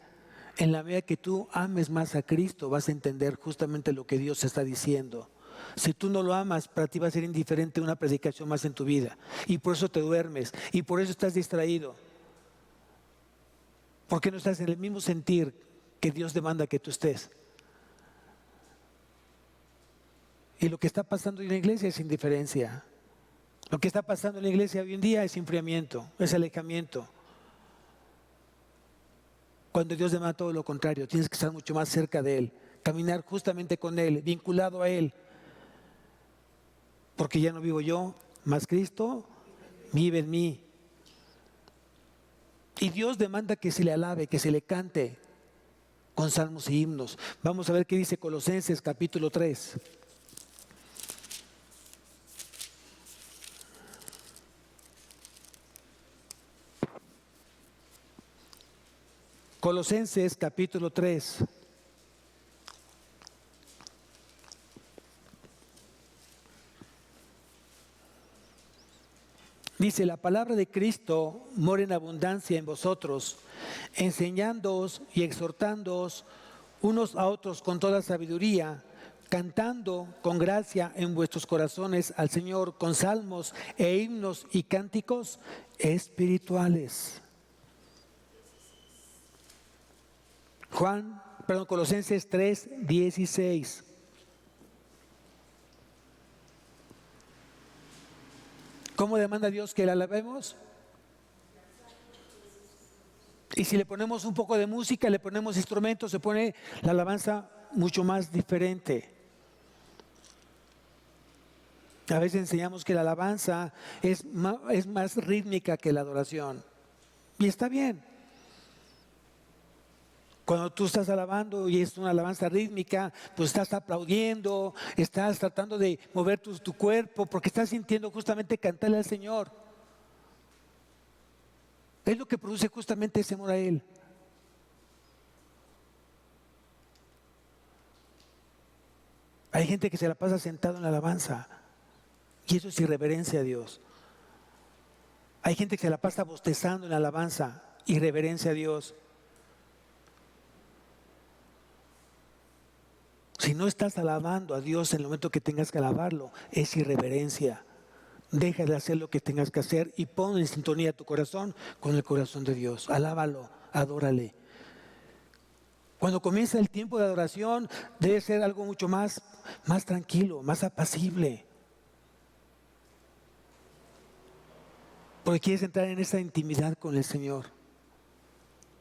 en la medida que tú ames más a Cristo, vas a entender justamente lo que Dios está diciendo. Si tú no lo amas, para ti va a ser indiferente una predicación más en tu vida. Y por eso te duermes, y por eso estás distraído. Porque no estás en el mismo sentir que Dios demanda que tú estés. Y lo que está pasando en la iglesia es indiferencia. Lo que está pasando en la iglesia hoy en día es enfriamiento, es alejamiento. Cuando Dios demanda todo lo contrario, tienes que estar mucho más cerca de Él, caminar justamente con Él, vinculado a Él. Porque ya no vivo yo, más Cristo vive en mí. Y Dios demanda que se le alabe, que se le cante con salmos y himnos. Vamos a ver qué dice Colosenses capítulo 3. Colosenses capítulo 3. Dice, la palabra de Cristo mora en abundancia en vosotros, enseñándoos y exhortándoos unos a otros con toda sabiduría, cantando con gracia en vuestros corazones al Señor con salmos e himnos y cánticos espirituales. Colosenses 3:16. ¿Cómo demanda Dios que la alabemos? Y si le ponemos un poco de música, le ponemos instrumentos, se pone la alabanza mucho más diferente. A veces enseñamos que la alabanza es más rítmica que la adoración. Y está bien. Cuando tú estás alabando y es una alabanza rítmica, pues estás aplaudiendo, estás tratando de mover tu cuerpo porque estás sintiendo justamente cantarle al Señor. Es lo que produce justamente ese amor a Él. Hay gente que se la pasa sentado en la alabanza y eso es irreverencia a Dios. Hay gente que se la pasa bostezando en la alabanza, irreverencia a Dios. Si no estás alabando a Dios en el momento que tengas que alabarlo, es irreverencia. Deja de hacer lo que tengas que hacer y pon en sintonía tu corazón con el corazón de Dios. Alábalo, adórale. Cuando comienza el tiempo de adoración, debe ser algo mucho más tranquilo, más apacible. Porque quieres entrar en esa intimidad con el Señor.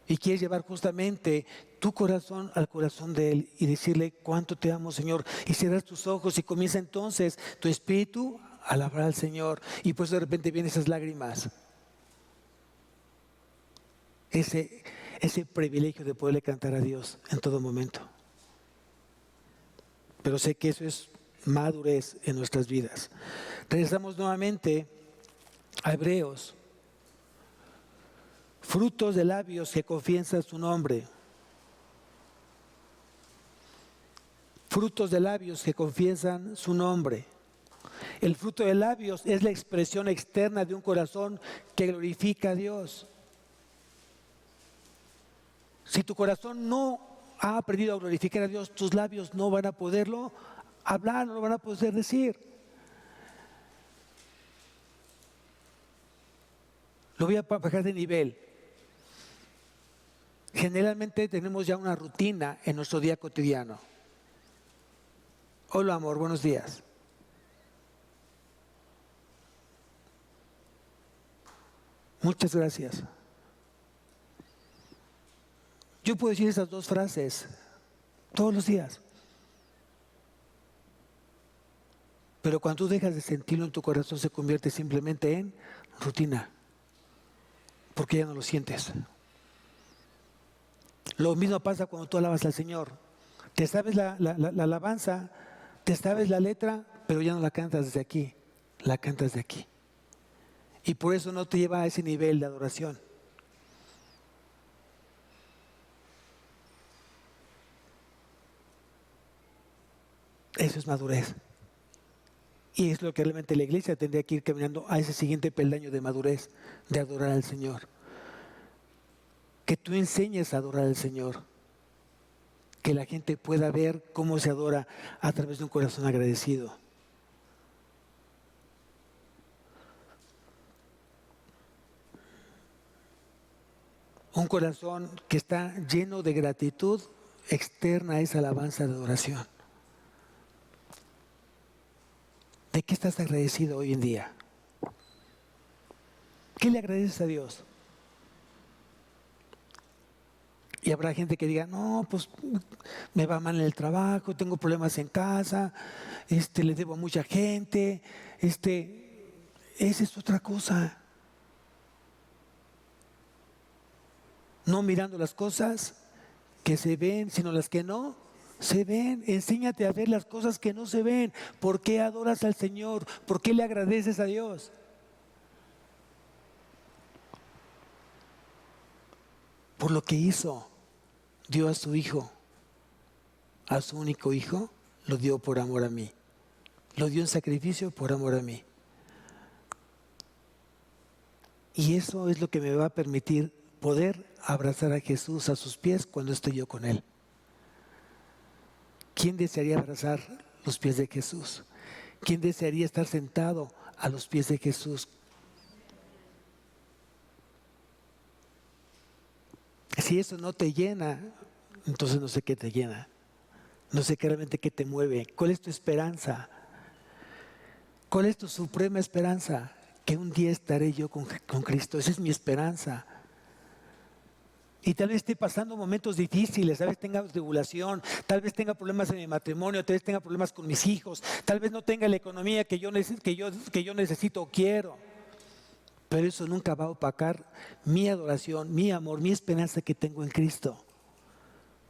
Y quieres llevar justamente tu corazón al corazón de Él y decirle cuánto te amo, Señor. Y cierras tus ojos y comienza entonces tu espíritu a alabar al Señor. Y pues de repente vienen esas lágrimas. Ese privilegio de poderle cantar a Dios en todo momento. Pero sé que eso es madurez en nuestras vidas. Regresamos nuevamente a Hebreos. Frutos de labios que confiesan su nombre. Frutos de labios que confiesan su nombre. El fruto de labios es la expresión externa de un corazón que glorifica a Dios. Si tu corazón no ha aprendido a glorificar a Dios, tus labios no van a poderlo hablar, no lo van a poder decir. Lo voy a bajar de nivel. Generalmente tenemos ya una rutina en nuestro día cotidiano. Hola, amor, buenos días. Muchas gracias. Yo puedo decir esas dos frases todos los días. Pero cuando tú dejas de sentirlo en tu corazón, se convierte simplemente en rutina, porque ya no lo sientes. Lo mismo pasa cuando tú alabas al Señor. Te sabes la alabanza, te sabes la letra, pero ya no la cantas desde aquí, la cantas de aquí. Y por eso no te lleva a ese nivel de adoración. Eso es madurez. Y es lo que realmente la iglesia tendría que ir caminando a ese siguiente peldaño de madurez, de adorar al Señor. Que tú enseñes a adorar al Señor. Que la gente pueda ver cómo se adora a través de un corazón agradecido. Un corazón que está lleno de gratitud externa a esa alabanza de adoración. ¿De qué estás agradecido hoy en día? ¿Qué le agradeces a Dios? Y habrá gente que diga, no, pues me va mal en el trabajo, tengo problemas en casa, le debo a mucha gente, esa es otra cosa. No mirando las cosas que se ven, sino las que no se ven. Enséñate a ver las cosas que no se ven. ¿Por qué adoras al Señor? ¿Por qué le agradeces a Dios? Por lo que hizo. Dio a su Hijo, a su único Hijo, lo dio por amor a mí. Lo dio en sacrificio por amor a mí. Y eso es lo que me va a permitir poder abrazar a Jesús a sus pies cuando estoy yo con Él. ¿Quién desearía abrazar los pies de Jesús? ¿Quién desearía estar sentado a los pies de Jesús? Si eso no te llena, entonces no sé qué te llena. No sé realmente qué te mueve. ¿Cuál es tu esperanza? ¿Cuál es tu suprema esperanza? Que un día estaré yo con Cristo. Esa es mi esperanza. Y tal vez esté pasando momentos difíciles, tal vez tenga tribulación, tal vez tenga problemas en mi matrimonio, tal vez tenga problemas con mis hijos, tal vez no tenga la economía que yo necesito o quiero. Pero eso nunca va a opacar mi adoración, mi amor, mi esperanza que tengo en Cristo.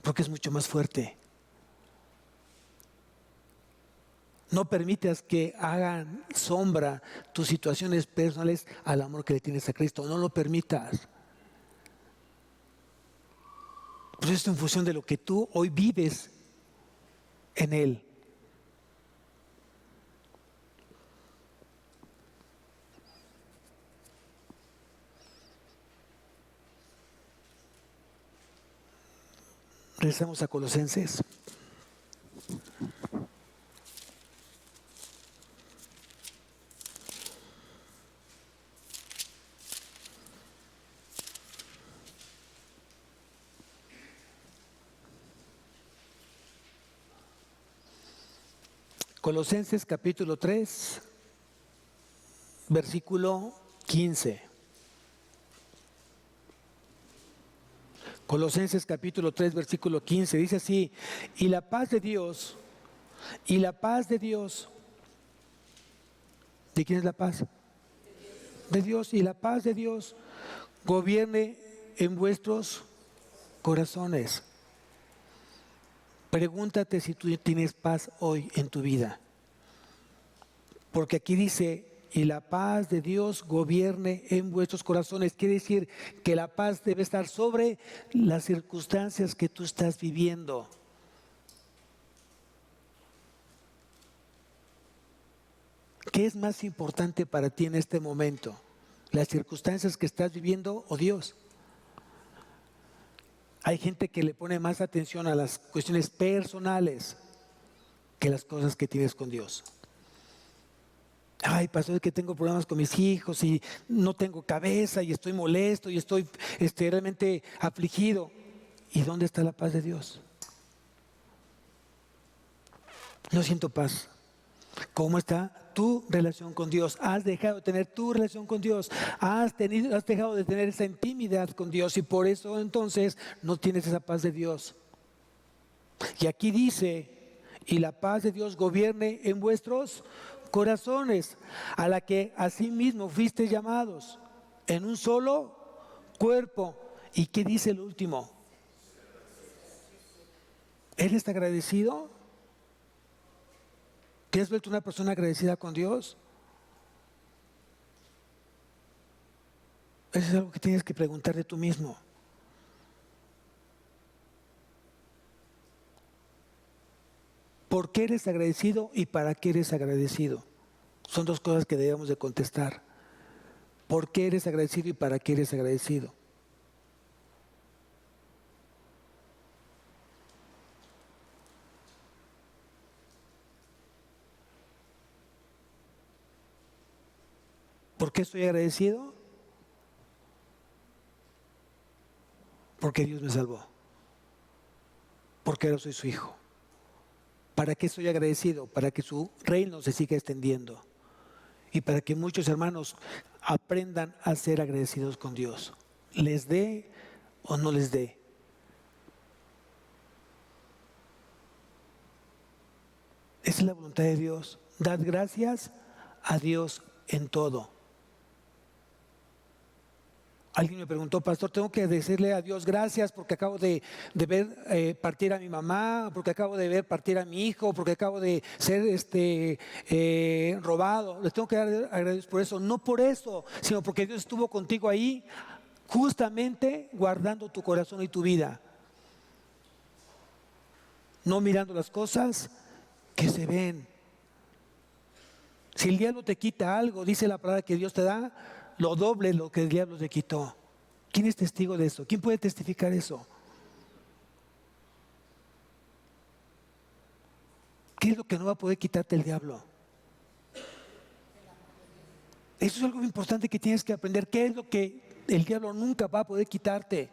Porque es mucho más fuerte. No permitas que hagan sombra tus situaciones personales al amor que le tienes a Cristo. No lo permitas. Pues esto en función de lo que tú hoy vives en Él. Regresamos a Colosenses. Colosenses capítulo 3, versículo 15. Colosenses capítulo 3, versículo 15, dice así: y la paz de Dios, ¿de quién es la paz? De Dios. Y la paz de Dios gobierne en vuestros corazones. Pregúntate si tú tienes paz hoy en tu vida. Porque aquí dice, y la paz de Dios gobierne en vuestros corazones. Quiere decir que la paz debe estar sobre las circunstancias que tú estás viviendo. ¿Qué es más importante para ti en este momento? ¿Las circunstancias que estás viviendo o Dios? Hay gente que le pone más atención a las cuestiones personales que las cosas que tienes con Dios. Ay, pastor, es que tengo problemas con mis hijos y no tengo cabeza y estoy molesto y estoy realmente afligido. ¿Y dónde está la paz de Dios? No siento paz. ¿Cómo está tu relación con Dios, has dejado de tener tu relación con Dios, has dejado de tener esa intimidad con Dios y por eso entonces no tienes esa paz de Dios. Y aquí dice, y la paz de Dios gobierne en vuestros corazones, a la que asimismo fuisteis llamados en un solo cuerpo. ¿Y qué dice el último? ¿Eres agradecido? ¿Te has vuelto una persona agradecida con Dios? Eso es algo que tienes que preguntarte tú mismo. ¿Por qué eres agradecido y para qué eres agradecido? Son dos cosas que debemos de contestar. ¿Por qué eres agradecido y para qué eres agradecido? ¿Por qué estoy agradecido? Porque Dios me salvó. Porque ahora soy su hijo. ¿Para qué estoy agradecido? Para que su reino se siga extendiendo. Y para que muchos hermanos aprendan a ser agradecidos con Dios. Les dé o no les dé. Esa es la voluntad de Dios. Dad gracias a Dios en todo. Alguien me preguntó, pastor, tengo que decirle a Dios gracias porque acabo de ver partir a mi mamá, porque acabo de ver partir a mi hijo, porque acabo de ser robado. Les tengo que dar agradecidos por eso, no por eso, sino porque Dios estuvo contigo ahí, justamente guardando tu corazón y tu vida. No mirando las cosas que se ven. Si el diablo te quita algo, dice la palabra que Dios te da, lo doble lo que el diablo te quitó. ¿Quién es testigo de eso? ¿Quién puede testificar eso? ¿Qué es lo que no va a poder quitarte el diablo? Eso es algo importante que tienes que aprender. ¿Qué es lo que el diablo nunca va a poder quitarte?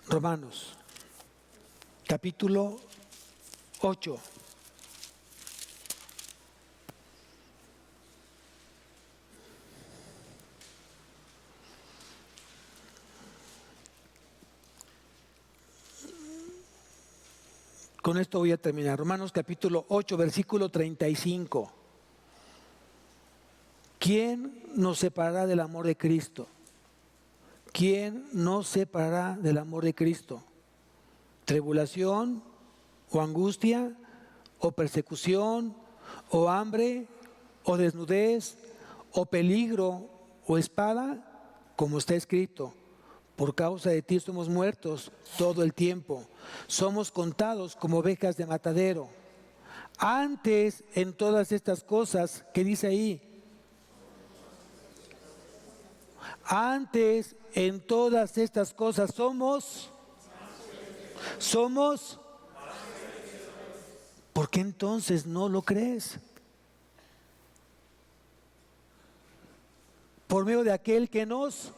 Romanos, capítulo 8. Con esto voy a terminar. Romanos capítulo 8, versículo 35. ¿Quién nos separará del amor de Cristo? ¿Quién nos separará del amor de Cristo? ¿Tribulación o angustia o persecución o hambre o desnudez o peligro o espada? Como está escrito, por causa de ti somos muertos todo el tiempo. Somos contados como ovejas de matadero. Antes, en todas estas cosas, ¿qué dice ahí? Antes, en todas estas cosas, somos. ¿Por qué entonces no lo crees? Por medio de aquel que nos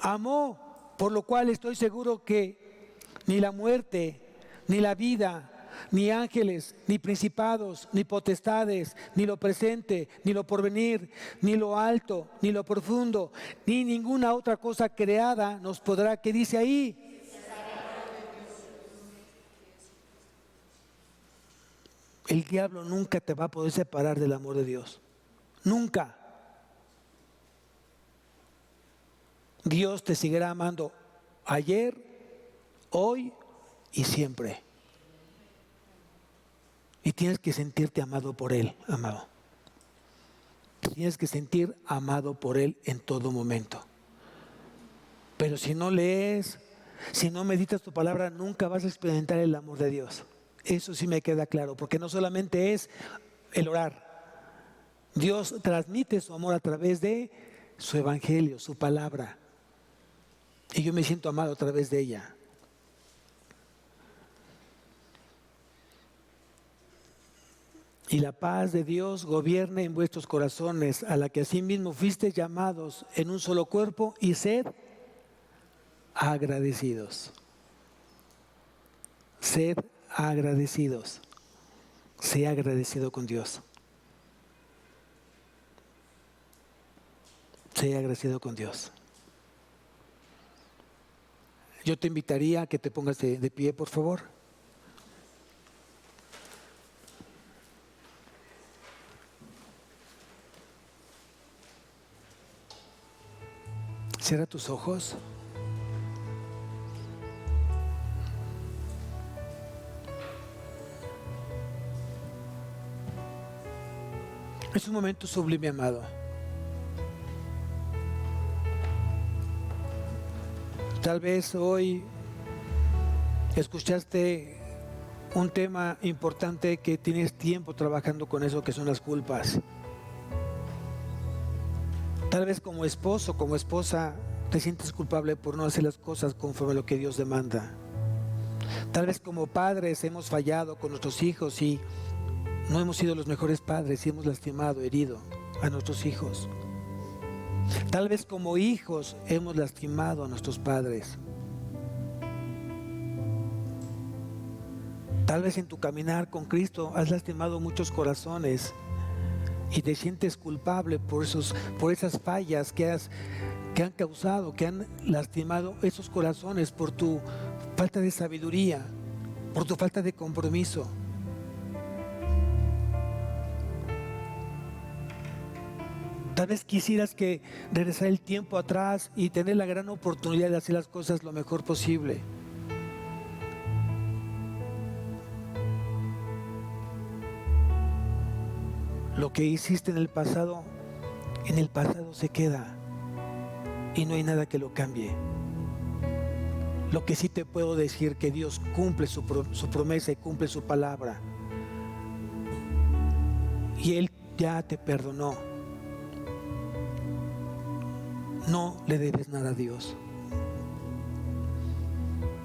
amó. Por lo cual estoy seguro que ni la muerte, ni la vida, ni ángeles, ni principados, ni potestades, ni lo presente, ni lo porvenir, ni lo alto, ni lo profundo, ni ninguna otra cosa creada nos podrá, ¿qué dice ahí? El diablo nunca te va a poder separar del amor de Dios. Nunca. Dios te seguirá amando ayer, hoy y siempre. Y tienes que sentirte amado por Él, amado. Tienes que sentir amado por Él en todo momento. Pero si no lees, si no meditas tu palabra, nunca vas a experimentar el amor de Dios. Eso sí me queda claro, porque no solamente es el orar. Dios transmite su amor a través de su evangelio, su palabra. Y yo me siento amado a través de ella. Y la paz de Dios gobierne en vuestros corazones, a la que asimismo fuisteis llamados en un solo cuerpo, y sed agradecidos. Sed agradecidos. Sea agradecido con Dios. Sea agradecido con Dios. Yo te invitaría a que te pongas de pie, por favor. Cierra tus ojos. Es un momento sublime, amado. Tal vez hoy escuchaste un tema importante que tienes tiempo trabajando con eso, que son las culpas. Tal vez como esposo, como esposa, te sientes culpable por no hacer las cosas conforme a lo que Dios demanda. Tal vez como padres hemos fallado con nuestros hijos y no hemos sido los mejores padres y hemos lastimado, herido a nuestros hijos. Tal vez como hijos hemos lastimado a nuestros padres. Tal vez en tu caminar con Cristo has lastimado muchos corazones y te sientes culpable por esas fallas que han causado, que han lastimado esos corazones por tu falta de sabiduría, por tu falta de compromiso. Tal vez quisieras que regresar el tiempo atrás y tener la gran oportunidad de hacer las cosas lo mejor posible. Lo que hiciste en el pasado se queda y no hay nada que lo cambie. Lo que sí te puedo decir, que Dios cumple su promesa y cumple su palabra. Y Él ya te perdonó. No le debes nada a Dios.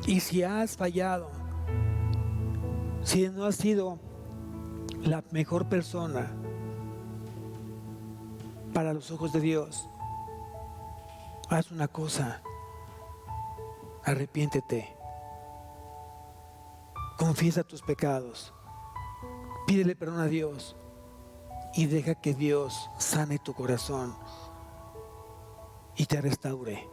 Y si has fallado, si no has sido la mejor persona para los ojos de Dios, haz una cosa: arrepiéntete, confiesa tus pecados, pídele perdón a Dios y deja que Dios sane tu corazón y te restaure.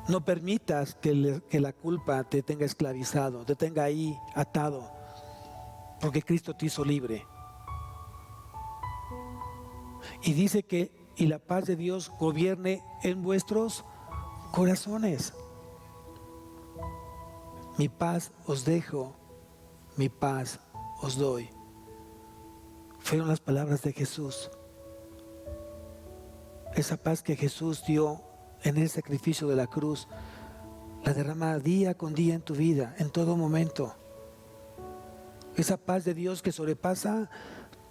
No permitas que la culpa te tenga esclavizado, te tenga ahí atado, porque Cristo te hizo libre. Y dice que y la paz de Dios gobierne en vuestros corazones. Mi paz os dejo, mi paz os doy. Fueron las palabras de Jesús. Esa paz que Jesús dio en el sacrificio de la cruz, la derrama día con día en tu vida, en todo momento. Esa paz de Dios que sobrepasa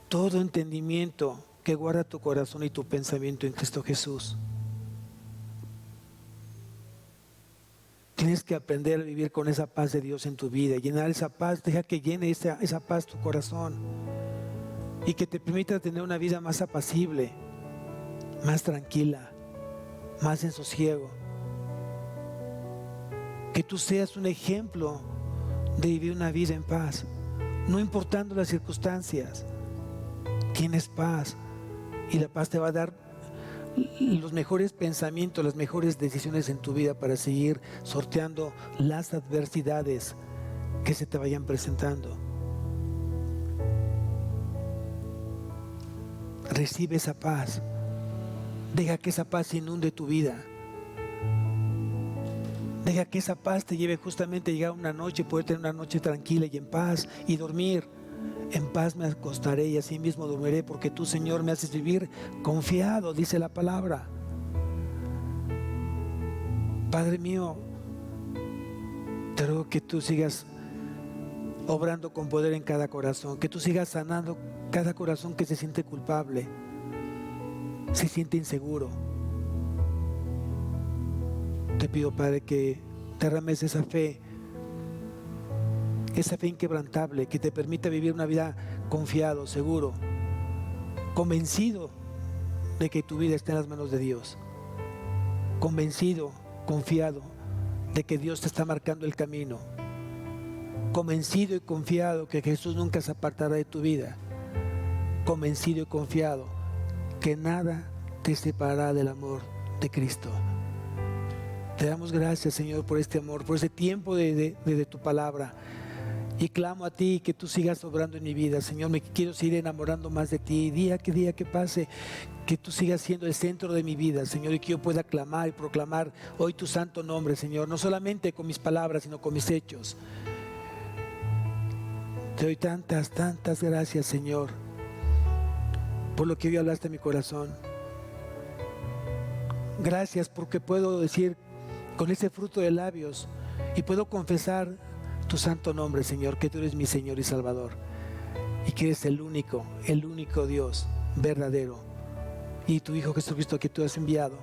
todo entendimiento, que guarda tu corazón y tu pensamiento en Cristo Jesús. Tienes que aprender a vivir con esa paz de Dios en tu vida, llenar esa paz, deja que llene esa paz tu corazón y que te permita tener una vida más apacible, más tranquila, más en sosiego. Que tú seas un ejemplo de vivir una vida en paz, no importando las circunstancias. Tienes paz y la paz te va a dar los mejores pensamientos, las mejores decisiones en tu vida para seguir sorteando las adversidades que se te vayan presentando. Recibe esa paz. Deja que esa paz inunde tu vida. Deja que esa paz te lleve justamente a llegar una noche, poder tener una noche tranquila y en paz y dormir. En paz me acostaré y así mismo dormiré, porque tú, Señor, me haces vivir confiado, dice la palabra. Padre mío, te ruego que tú sigas obrando con poder en cada corazón, que tú sigas sanando cada corazón que se siente culpable, se siente inseguro. Te pido, Padre, que derrames esa fe inquebrantable, que te permita vivir una vida confiado, seguro, convencido de que tu vida está en las manos de Dios, convencido, confiado de que Dios te está marcando el camino convencido y confiado que Jesús nunca se apartará de tu vida, convencido y confiado que nada te separará del amor de Cristo. Te damos gracias, Señor, por este amor, por ese tiempo de tu palabra. Y clamo a ti que tú sigas obrando en mi vida, Señor. Me quiero seguir enamorando más de ti, día que pase, que tú sigas siendo el centro de mi vida, Señor, y que yo pueda clamar y proclamar hoy tu santo nombre, Señor, no solamente con mis palabras, sino con mis hechos. Te doy tantas gracias, Señor, por lo que hoy hablaste en mi corazón. Gracias porque puedo decir con ese fruto de labios y puedo confesar tu santo nombre, Señor, que tú eres mi Señor y Salvador y que eres el único Dios verdadero, y tu Hijo Jesucristo que tú has enviado,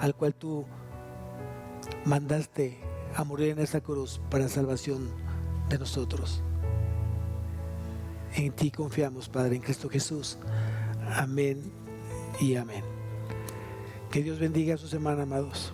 al cual tú mandaste a morir en esa cruz para salvación de nosotros. En ti confiamos, Padre, en Cristo Jesús. Amén y amén. Que Dios bendiga su semana, amados.